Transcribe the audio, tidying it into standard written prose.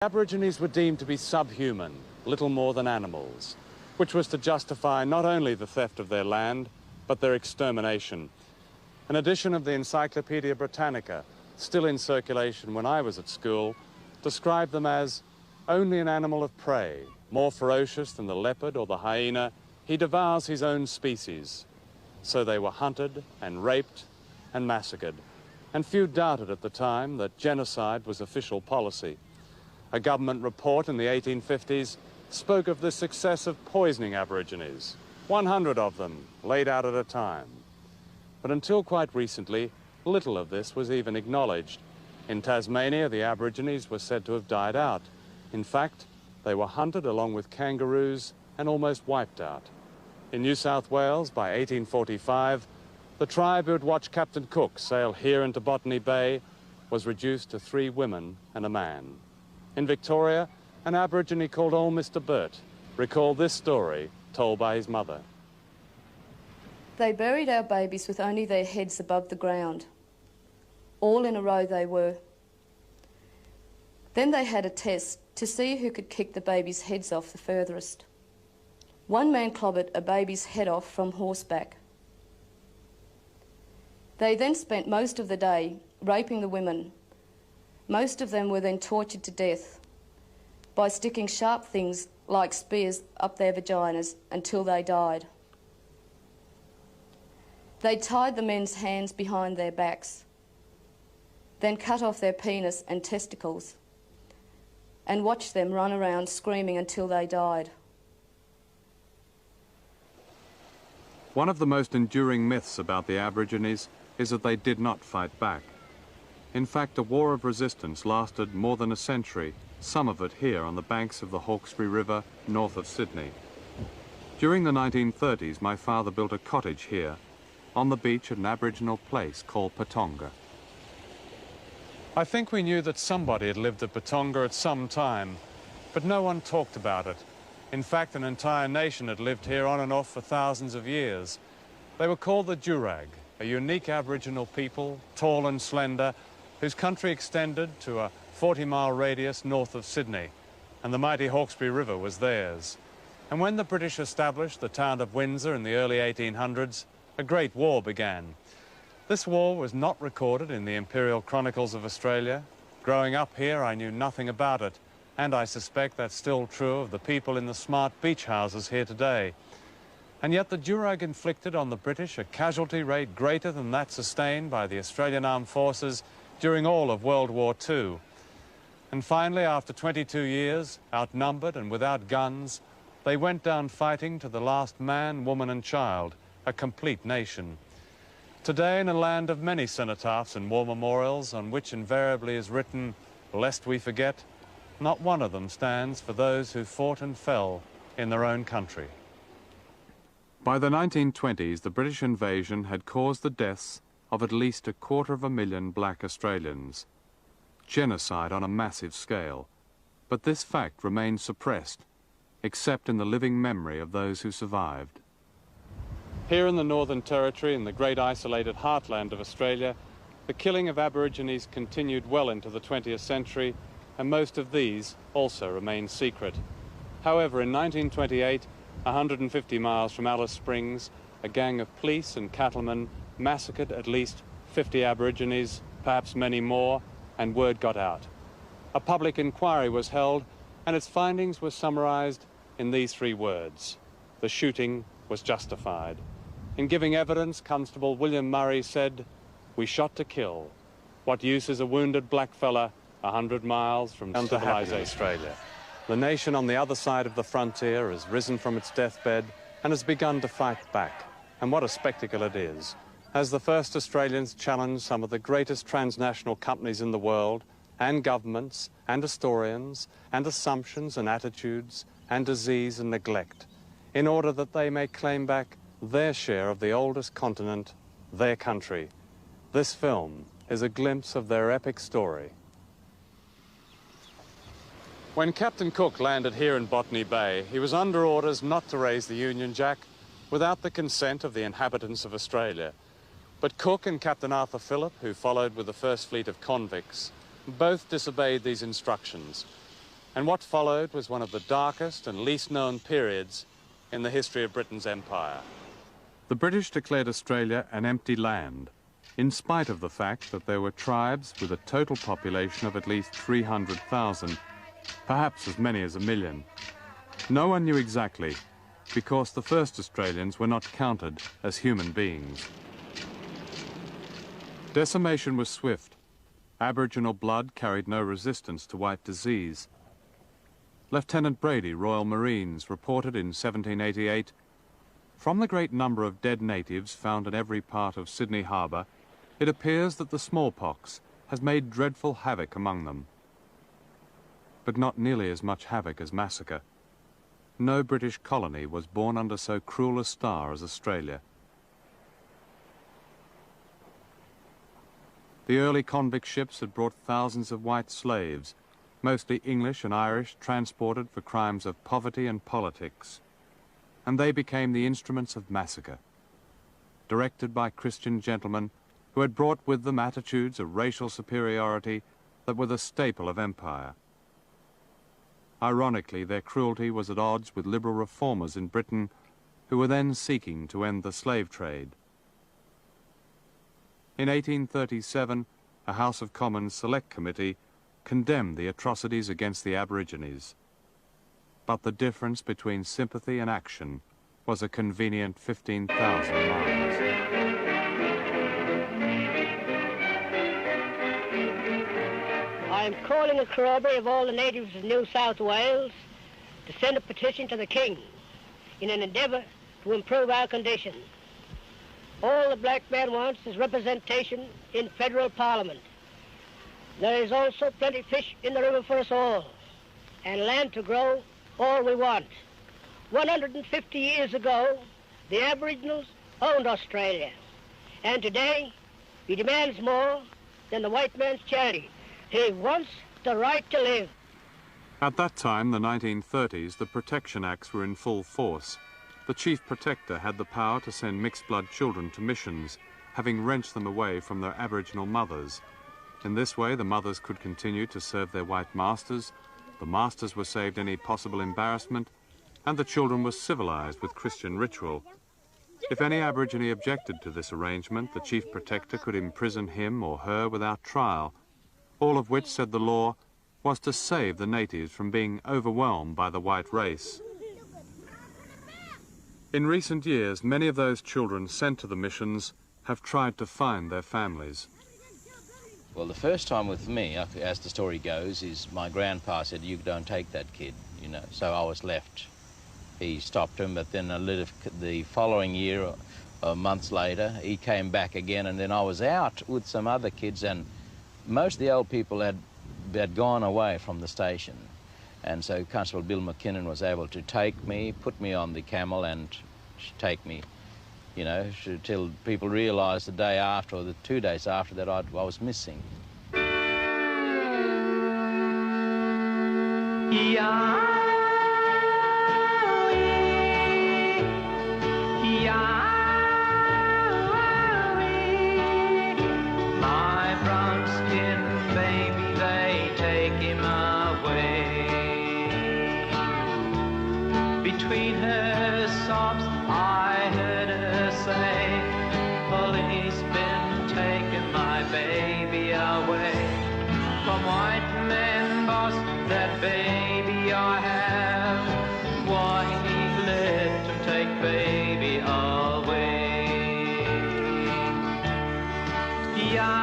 Aborigines were deemed to be subhuman, little more than animals, which was to justify not only the theft of their land, but their extermination. An edition of the Encyclopedia Britannica, still in circulation when I was at school, described them as only an animal of prey, more ferocious than the leopard or the hyena. He devours his own species. So they were hunted and raped and massacred. And few doubted at the time that genocide was official policy. A government report in the 1850s spoke of the success of poisoning Aborigines, 100 of them laid out at a time. But until quite recently, little of this was even acknowledged. In Tasmania, the Aborigines were said to have died out. In fact, they were hunted along with kangaroos and almost wiped out. In New South Wales, by 1845, the tribe who had watched Captain Cook sail here into Botany Bay was reduced to 3 women and a man. In Victoria, an Aborigine called Old Mr. Burt recalled this story told by his mother. They buried our babies with only their heads above the ground. All in a row they were. Then they had a test to see who could kick the babies' heads off the furthest. One man clobbered a baby's head off from horseback. They then spent most of the day raping the women. Most of them were then tortured to death by sticking sharp things like spears up their vaginas until they died. They tied the men's hands behind their backs, then cut off their penis and testicles, and watched them run around screaming until they died. One of the most enduring myths about the Aborigines is that they did not fight back. In fact, a war of resistance lasted more than a century, some of it here on the banks of the Hawkesbury River, north of Sydney. During the 1930s, my father built a cottage here, on the beach at an Aboriginal place called Patonga. I think we knew that somebody had lived at Patonga at some time, but no one talked about it. In fact, an entire nation had lived here on and off for thousands of years. They were called the Jurag, a unique Aboriginal people, tall and slender, whose country extended to a 40-mile radius north of Sydney, and the mighty Hawkesbury River was theirs. And when the British established the town of Windsor in the early 1800s, a great war began. This war was not recorded in the Imperial Chronicles of Australia. Growing up here, I knew nothing about it, and I suspect that's still true of the people in the smart beach houses here today. And yet the Jurag inflicted on the British a casualty rate greater than that sustained by the Australian Armed Forces during all of World War II. And finally, after 22 years, outnumbered and without guns, they went down fighting to the last man, woman and child, a complete nation. Today, in a land of many cenotaphs and war memorials on which invariably is written, "Lest we forget," not one of them stands for those who fought and fell in their own country. By the 1920s, the British invasion had caused the deaths of at least 250,000 black Australians. Genocide on a massive scale. But this fact remained suppressed, except in the living memory of those who survived. Here in the Northern Territory, in the great isolated heartland of Australia, the killing of Aborigines continued well into the 20th century, and most of these also remained secret. However, in 1928, 150 miles from Alice Springs, a gang of police and cattlemen massacred at least 50 Aborigines, perhaps many more, and word got out. A public inquiry was held, and its findings were summarized in these 3 words: the shooting was justified. In giving evidence, Constable William Murray said, "We shot to kill. What use is a wounded blackfella 100 miles from civilized Australia?" The nation on the other side of the frontier has risen from its deathbed and has begun to fight back. And what a spectacle it is. As the first Australians challenged some of the greatest transnational companies in the world, and governments, and historians, and assumptions and attitudes, and disease and neglect, in order that they may claim back their share of the oldest continent, their country. This film is a glimpse of their epic story. When Captain Cook landed here in Botany Bay, he was under orders not to raise the Union Jack without the consent of the inhabitants of Australia. But Cook and Captain Arthur Phillip, who followed with the first fleet of convicts, both disobeyed these instructions. And what followed was one of the darkest and least known periods in the history of Britain's empire. The British declared Australia an empty land, in spite of the fact that there were tribes with a total population of at least 300,000, perhaps as many as 1 million. No one knew exactly, because the first Australians were not counted as human beings. Decimation was swift. Aboriginal blood carried no resistance to white disease. Lieutenant Brady, Royal Marines, reported in 1788, "From the great number of dead natives found in every part of Sydney Harbour, it appears that the smallpox has made dreadful havoc among them." But not nearly as much havoc as massacre. No British colony was born under so cruel a star as Australia. The early convict ships had brought thousands of white slaves, mostly English and Irish, transported for crimes of poverty and politics. And they became the instruments of massacre, directed by Christian gentlemen who had brought with them attitudes of racial superiority that were the staple of empire. Ironically, their cruelty was at odds with liberal reformers in Britain who were then seeking to end the slave trade. In 1837, a House of Commons Select Committee condemned the atrocities against the Aborigines. But the difference between sympathy and action was a convenient 15,000 miles. I am calling a corroboree of all the natives of New South Wales to send a petition to the King in an endeavour to improve our condition. All the black man wants is representation in federal parliament. There is also plenty of fish in the river for us all, and land to grow all we want. 150 years ago, the Aboriginals owned Australia, and today he demands more than the white man's charity. He wants the right to live. At that time, the 1930s, the Protection Acts were in full force. The Chief Protector had the power to send mixed-blood children to missions, having wrenched them away from their Aboriginal mothers. In this way, the mothers could continue to serve their white masters, the masters were saved any possible embarrassment, and the children were civilized with Christian ritual. If any Aborigine objected to this arrangement, the Chief Protector could imprison him or her without trial, all of which, said the law, was to save the natives from being overwhelmed by the white race. In recent years, many of those children sent to the missions have tried to find their families. Well, the first time with me, as the story goes, is my grandpa said, "You don't take that kid," you know, so I was left. He stopped him, but then the following year, months later, he came back again, and then I was out with some other kids, and most of the old people had gone away from the station. And so Constable Bill McKinnon was able to take me, put me on the camel and take me, you know, till people realised the day after or the 2 days after that I was missing. My brown-skinned baby, they take him away. Between her sobs, I heard her say, "Policemen taking my baby away. From white men, boss, that baby I have. Why he let him take baby away?" Yeah.